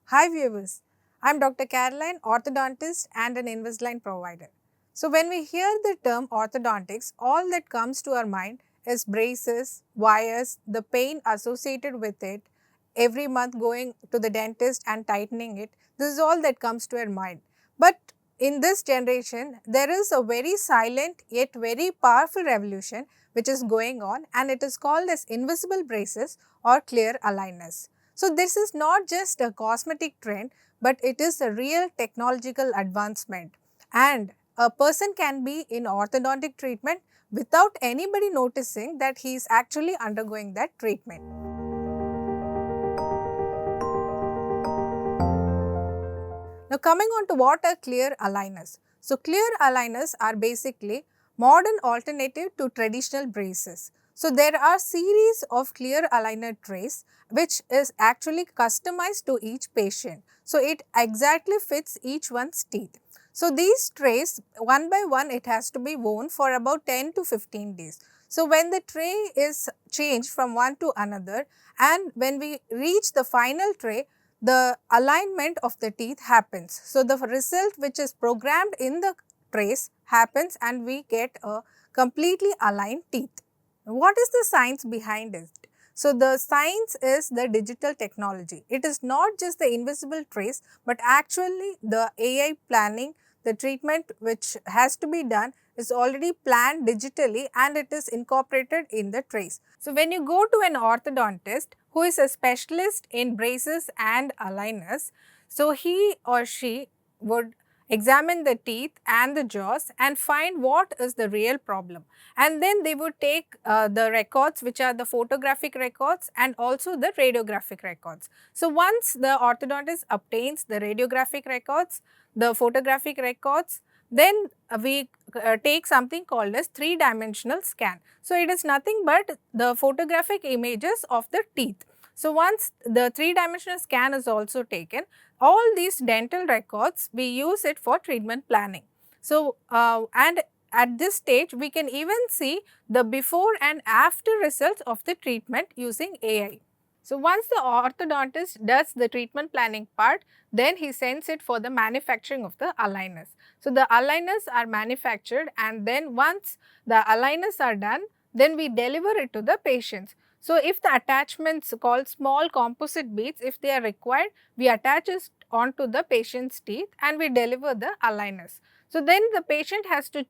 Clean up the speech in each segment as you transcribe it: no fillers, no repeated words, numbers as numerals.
Hi viewers, I am Dr. Caroline, orthodontist and an Invisalign provider. So when we hear the term orthodontics, all that comes to our mind is braces, wires, the pain associated with it, every month going to the dentist and tightening it. This is all that comes to our mind. But in this generation, there is a very silent yet very powerful revolution which is going on, and it is called as invisible braces or clear aligners. So this is not just a cosmetic trend, but it is a real technological advancement, and a person can be in orthodontic treatment without anybody noticing that he is actually undergoing that treatment. Now coming on to what are clear aligners. So clear aligners are basically modern alternative to traditional braces. So there are series of clear aligner trays which is actually customized to each patient. So it exactly fits each one's teeth. So these trays one by one it has to be worn for about 10 to 15 days. So when the tray is changed from one to another, and when we reach the final tray, the alignment of the teeth happens. So the result which is programmed in the trace happens and we get a completely aligned teeth. What is the science behind it? So the science is the digital technology. It is not just the invisible trace, but actually the AI planning, the treatment which has to be done is already planned digitally and it is incorporated in the trace. So when you go to an orthodontist who is a specialist in braces and aligners, so he or she would examine the teeth and the jaws and find what is the real problem, and then they would take the records which are the photographic records and also the radiographic records. So once the orthodontist obtains the radiographic records, the photographic records, then we take something called as three-dimensional scan. So it is nothing but the photographic images of the teeth. So once the three-dimensional scan is also taken, all these dental records, we use it for treatment planning. So, and at this stage, we can even see the before and after results of the treatment using AI. So, once the orthodontist does the treatment planning part, then he sends it for the manufacturing of the aligners. So, the aligners are manufactured, and then once the aligners are done, then we deliver it to the patients. So, if the attachments called small composite beads, if they are required, we attach it onto the patient's teeth and we deliver the aligners. So, then the patient has to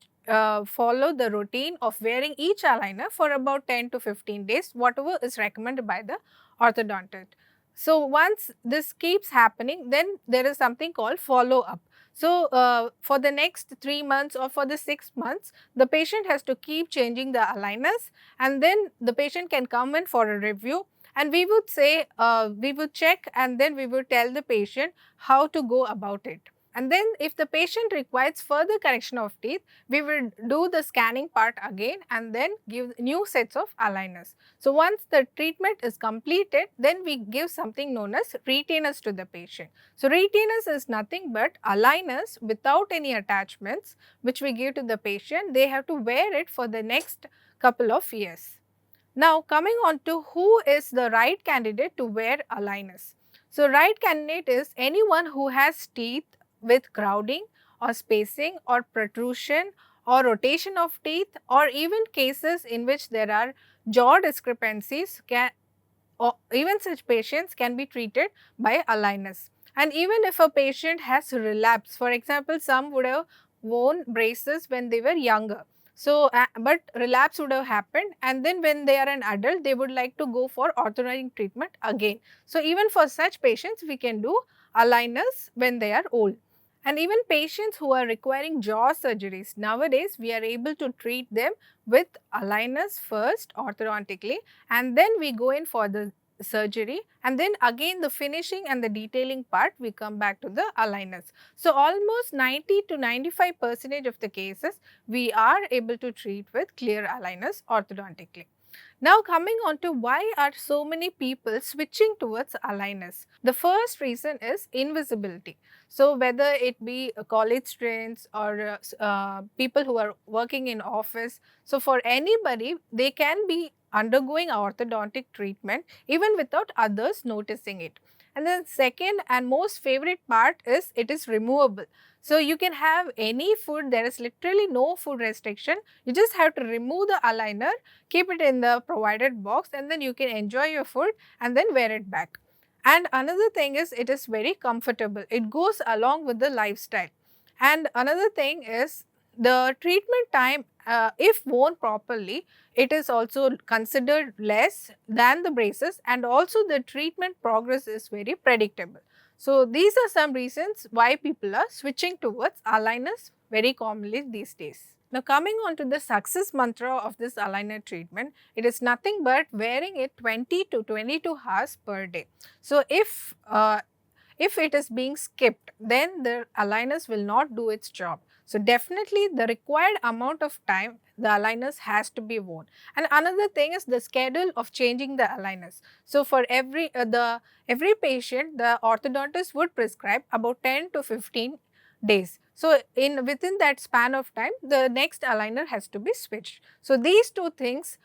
follow the routine of wearing each aligner for about 10 to 15 days, whatever is recommended by the orthodontist. So, once this keeps happening, then there is something called follow up. So, for the next 3 months or for the 6 months, the patient has to keep changing the aligners, and then the patient can come in for a review, and we would say, we would check, and then we would tell the patient how to go about it. And then if the patient requires further correction of teeth, we will do the scanning part again and then give new sets of aligners. So once the treatment is completed, then we give something known as retainers to the patient. So retainers is nothing but aligners without any attachments which we give to the patient. They have to wear it for the next couple of years. Now coming on to who is the right candidate to wear aligners. So right candidate is anyone who has teeth with crowding or spacing or protrusion or rotation of teeth, or even cases in which there are jaw discrepancies, or even such patients can be treated by aligners. And even if a patient has relapse, for example, some would have worn braces when they were younger. So, but relapse would have happened, and then when they are an adult, they would like to go for orthodontic treatment again. So, even for such patients, we can do aligners when they are old. And even patients who are requiring jaw surgeries, nowadays we are able to treat them with aligners first orthodontically, and then we go in for the surgery, and then again the finishing and the detailing part we come back to the aligners. So almost 90 to 95% of the cases we are able to treat with clear aligners orthodontically. Now coming on to why are so many people switching towards aligners. The first reason is invisibility. So whether it be college students or people who are working in office, so for anybody they can be undergoing orthodontic treatment even without others noticing it. And then second and most favorite part is it is removable. So you can have any food, there is literally no food restriction. You just have to remove the aligner, keep it in the provided box, and then you can enjoy your food and then wear it back. And another thing is it is very comfortable. It goes along with the lifestyle. And another thing is the treatment time, if worn properly, it is also considered less than the braces, and also the treatment progress is very predictable. So, these are some reasons why people are switching towards aligners very commonly these days. Now, coming on to the success mantra of this aligner treatment, it is nothing but wearing it 20 to 22 hours per day. So, if it is being skipped, then the aligners will not do its job. So, definitely the required amount of time the aligners has to be worn. And another thing is the schedule of changing the aligners. So, for every patient, the orthodontist would prescribe about 10 to 15 days. So, within that span of time, the next aligner has to be switched. So, these two things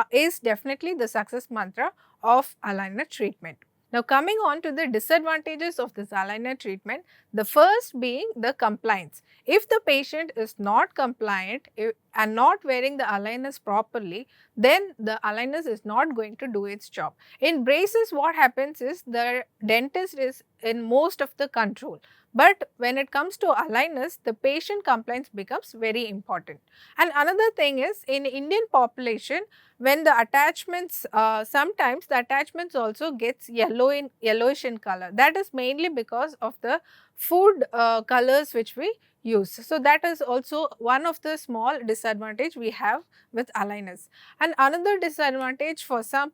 is definitely the success mantra of aligner treatment. Now, coming on to the disadvantages of this aligner treatment, the first being the compliance. If the patient is not compliant and not wearing the aligners properly, then the aligners is not going to do its job. In braces, what happens is the dentist is in most of the control. But when it comes to aligners, the patient compliance becomes very important. And another thing is, in Indian population, when the attachments, sometimes the attachments also gets yellowish in color. That is mainly because of the food colors which we use. So, that is also one of the small disadvantage we have with aligners. And another disadvantage for some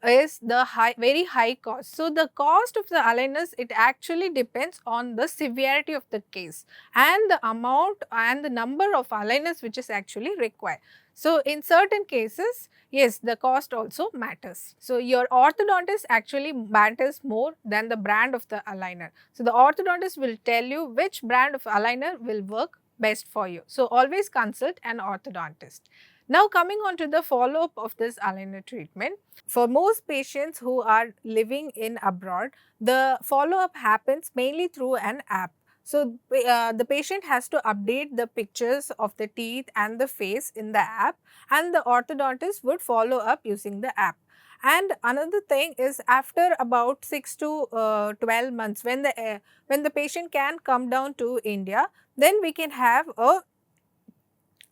is the very high cost. So, the cost of the aligners, it actually depends on the severity of the case and the amount and the number of aligners which is actually required. So, in certain cases, yes, the cost also matters. So, your orthodontist actually matters more than the brand of the aligner. So, the orthodontist will tell you which brand of aligner will work best for you. So, always consult an orthodontist. Now, coming on to the follow-up of this aligner treatment, for most patients who are living in abroad, the follow-up happens mainly through an app. So, the patient has to update the pictures of the teeth and the face in the app, and the orthodontist would follow up using the app. And another thing is, after about 6 to 12 months, when the patient can come down to India, then we can have a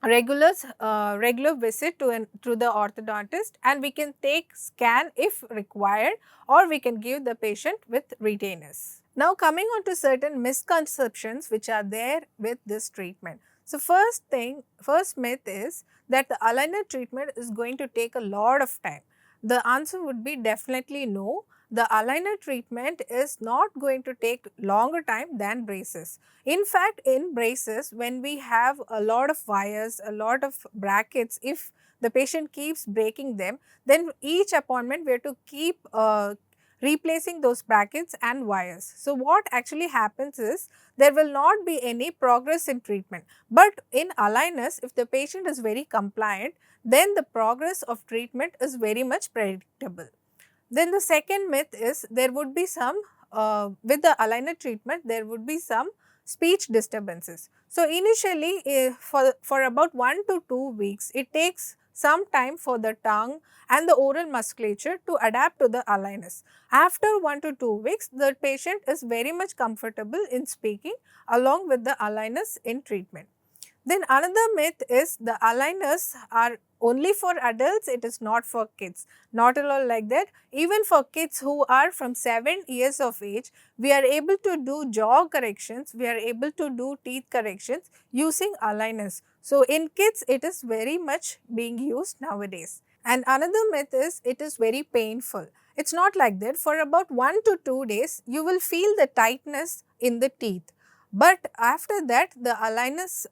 regular visit to the orthodontist, and we can take scan if required, or we can give the patient with retainers. Now, coming on to certain misconceptions which are there with this treatment. So, first myth is that the aligner treatment is going to take a lot of time. The answer would be definitely no. The aligner treatment is not going to take longer time than braces. In fact, in braces, when we have a lot of wires, a lot of brackets, if the patient keeps breaking them, then each appointment we have to keep replacing those brackets and wires. So, what actually happens is there will not be any progress in treatment. But in aligners, if the patient is very compliant, then the progress of treatment is very much predictable. Then the second myth is there would be some, with the aligner treatment, there would be some speech disturbances. So, initially for about 1 to 2 weeks, it takes some time for the tongue and the oral musculature to adapt to the aligners. After 1 to 2 weeks, the patient is very much comfortable in speaking along with the aligners in treatment. Then another myth is the aligners are only for adults, it is not for kids. Not at all like that. Even for kids who are from 7 years of age, we are able to do jaw corrections, we are able to do teeth corrections using aligners. So, in kids, it is very much being used nowadays. And another myth is it is very painful. It is not like that. For about 1 to 2 days, you will feel the tightness in the teeth. But after that, the aligners,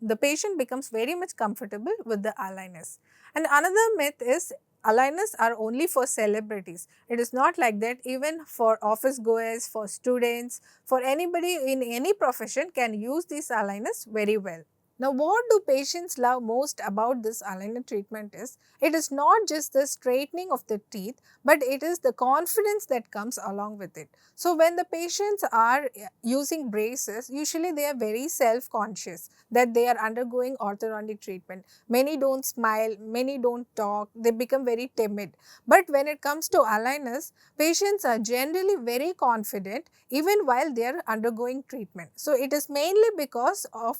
the patient becomes very much comfortable with the aligners. And another myth is aligners are only for celebrities. It is not like that. Even for office goers, for students, for anybody in any profession can use these aligners very well. Now, what do patients love most about this aligner treatment is, it is not just the straightening of the teeth, but it is the confidence that comes along with it. So, when the patients are using braces, usually they are very self-conscious that they are undergoing orthodontic treatment. Many don't smile, many don't talk, they become very timid. But when it comes to aligners, patients are generally very confident even while they are undergoing treatment. So, it is mainly because of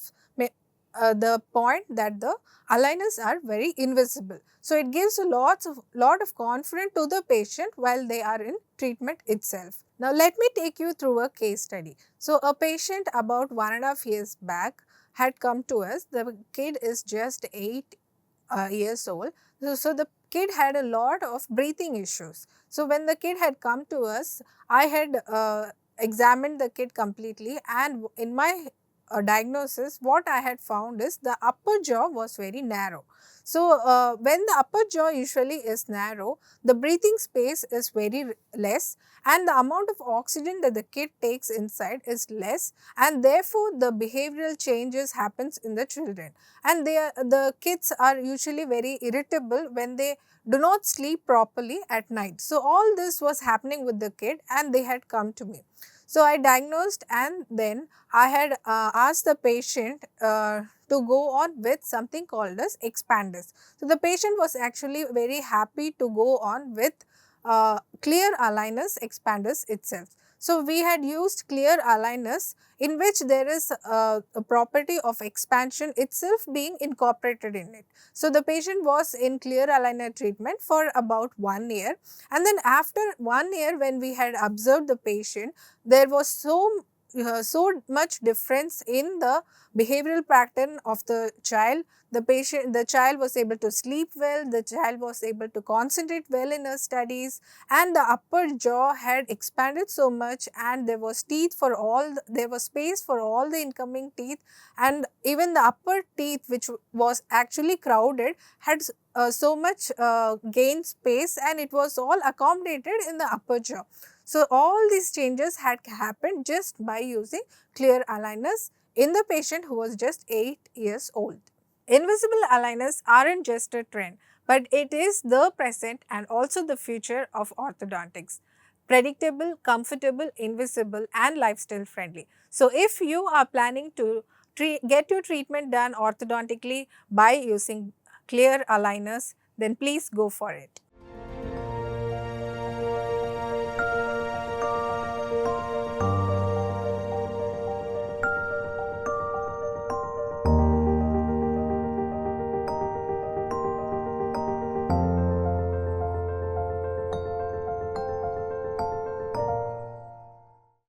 the point that the aligners are very invisible. So, it gives a lot of confidence to the patient while they are in treatment itself. Now, let me take you through a case study. So, a patient about 1.5 years back had come to us. The kid is just 8 years old. So, the kid had a lot of breathing issues. So, when the kid had come to us, I had examined the kid completely, and in my diagnosis, what I had found is the upper jaw was very narrow. So, when the upper jaw usually is narrow, the breathing space is very less, and the amount of oxygen that the kid takes inside is less, and therefore, the behavioral changes happens in the children, and the kids are usually very irritable when they do not sleep properly at night. So, all this was happening with the kid, and they had come to me. So, I diagnosed, and then I had asked the patient to go on with something called as expanders. So, the patient was actually very happy to go on with clear aligners expanders itself. So, we had used clear aligners in which there is a property of expansion itself being incorporated in it. So, the patient was in clear aligner treatment for about 1 year, and then after 1 year when we had observed the patient, there was so much difference in the behavioral pattern of the child. The child was able to sleep well, the child was able to concentrate well in her studies, and the upper jaw had expanded so much, and there was there was space for all the incoming teeth, and even the upper teeth, which was actually crowded, had so much gained space, and it was all accommodated in the upper jaw. So, all these changes had happened just by using clear aligners in the patient who was just 8 years old. Invisible aligners aren't just a trend, but it is the present and also the future of orthodontics. Predictable, comfortable, invisible, and lifestyle friendly. So, if you are planning to get your treatment done orthodontically by using clear aligners, then please go for it.